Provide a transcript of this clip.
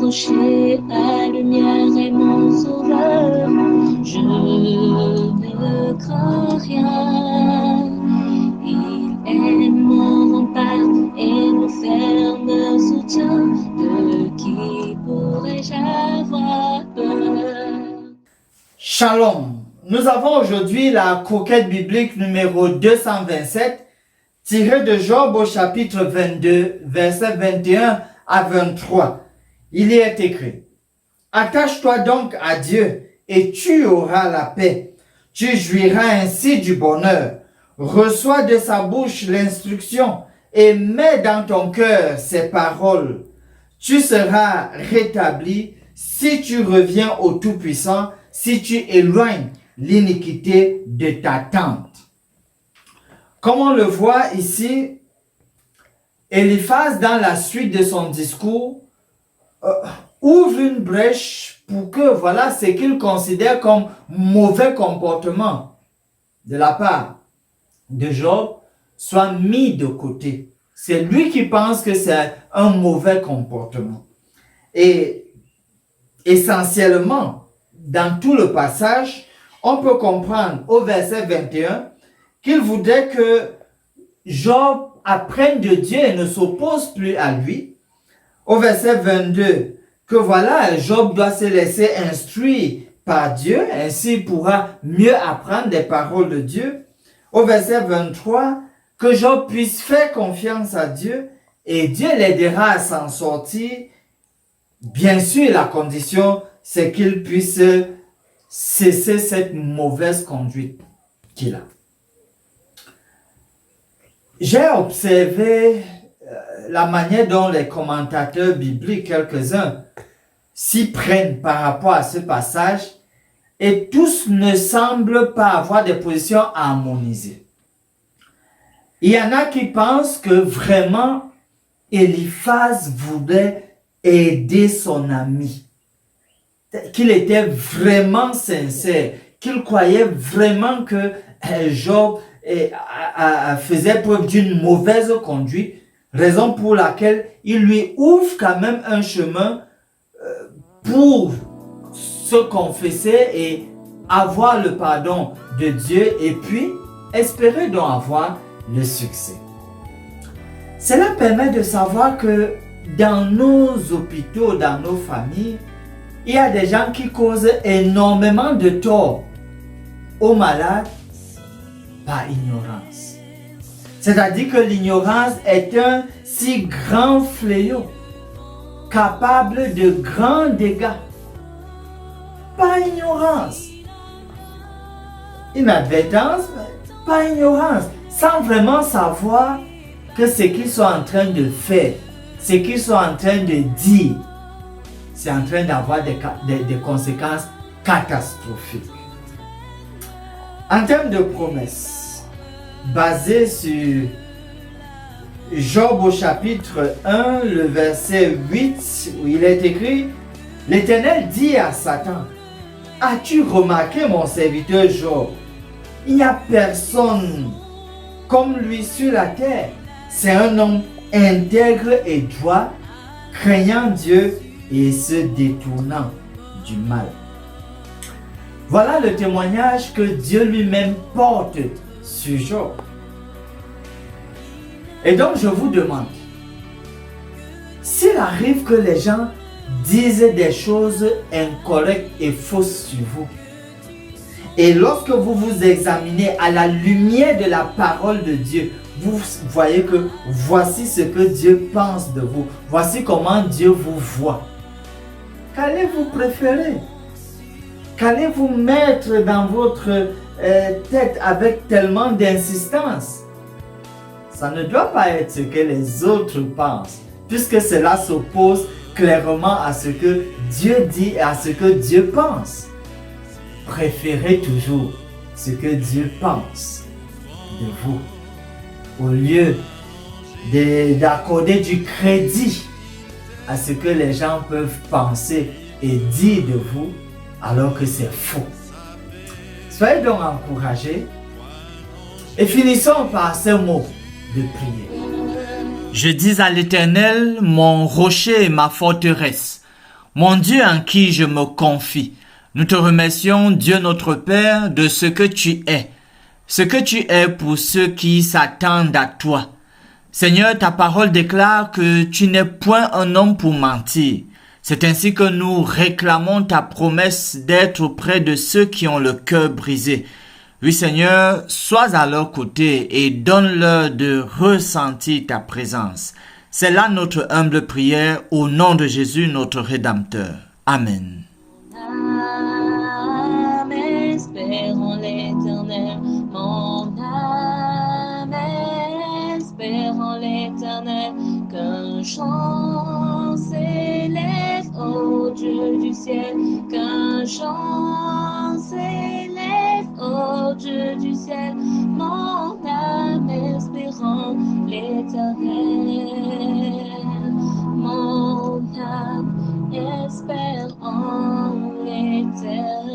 rocher, ma lumière et mon sauveur. Je ne crains rien. Il est mon rempart et mon ferme soutien. De qui pourrais-je avoir peur? Shalom. Nous avons aujourd'hui la croquette biblique numéro 227 tirée de Job au chapitre 22, versets 21 à 23. Il y est écrit: Attache-toi donc à Dieu et tu auras la paix. Tu jouiras ainsi du bonheur. Reçois de sa bouche l'instruction et mets dans ton cœur ses paroles. Tu seras rétabli si tu reviens au Tout-Puissant, si tu éloignes l'iniquité de ta tente. Comme on le voit ici, Eliphaz, dans la suite de son discours, ouvre une brèche pour que, voilà, ce qu'il considère comme mauvais comportement de la part de Job soit mis de côté. C'est lui qui pense que c'est un mauvais comportement. Et essentiellement, dans tout le passage, on peut comprendre au verset 21 qu'il voudrait que Job apprenne de Dieu et ne s'oppose plus à lui. Au verset 22, que voilà, Job doit se laisser instruire par Dieu, ainsi il pourra mieux apprendre des paroles de Dieu. Au verset 23, que Job puisse faire confiance à Dieu et Dieu l'aidera à s'en sortir. Bien sûr, la condition, c'est qu'il puisse cesser cette mauvaise conduite qu'il a. J'ai observé la manière dont les commentateurs bibliques, quelques-uns, s'y prennent par rapport à ce passage et tous ne semblent pas avoir des positions harmonisées. Il y en a qui pensent que vraiment Eliphaz voulait aider son ami, qu'il était vraiment sincère, qu'il croyait vraiment que Job faisait preuve d'une mauvaise conduite, raison pour laquelle il lui ouvre quand même un chemin pour se confesser et avoir le pardon de Dieu et puis espérer donc avoir le succès. Cela permet de savoir que dans nos hôpitaux, dans nos familles, il y a des gens qui causent énormément de tort aux malades par ignorance. C'est-à-dire que l'ignorance est un si grand fléau, capable de grands dégâts. Par ignorance. Inadvertance, par ignorance. Sans vraiment savoir que ce qu'ils sont en train de faire, ce qu'ils sont en train de dire, c'est en train d'avoir des conséquences catastrophiques. En termes de promesses, basées sur Job au chapitre 1, le verset 8, où il est écrit: L'Éternel dit à Satan: As-tu remarqué mon serviteur Job? Il n'y a personne comme lui sur la terre. C'est un homme intègre et droit, craignant Dieu et se détournant du mal. Voilà le témoignage que Dieu lui-même porte sur Job. Et donc je vous demande, s'il arrive que les gens disent des choses incorrectes et fausses sur vous, et lorsque vous vous examinez à la lumière de la parole de Dieu, vous voyez que voici ce que Dieu pense de vous, voici comment Dieu vous voit. Qu'allez-vous préférer? Qu'allez-vous mettre dans votre tête avec tellement d'insistance? Ça ne doit pas être ce que les autres pensent, puisque cela s'oppose clairement à ce que Dieu dit et à ce que Dieu pense. Préférez toujours ce que Dieu pense de vous, au lieu d'accorder du crédit à ce que les gens peuvent penser et dire de vous, alors que c'est faux. Soyez donc encouragés et finissons par ce mot de prière. Je dis à l'Éternel, mon rocher et ma forteresse, mon Dieu en qui je me confie. Nous te remercions, Dieu notre Père, de ce que tu es. Ce que tu es pour ceux qui s'attendent à toi. Seigneur, ta parole déclare que tu n'es point un homme pour mentir. C'est ainsi que nous réclamons ta promesse d'être auprès de ceux qui ont le cœur brisé. Oui, Seigneur, sois à leur côté et donne-leur de ressentir ta présence. C'est là notre humble prière au nom de Jésus, notre Rédempteur. Amen. Âme espère en l'Éternel, mon âme espère en l'Éternel, qu'un chant s'élève au Dieu du ciel, qu'un chant s'élève au Dieu du ciel, mon âme espère en l'Éternel, mon âme espère en l'Éternel.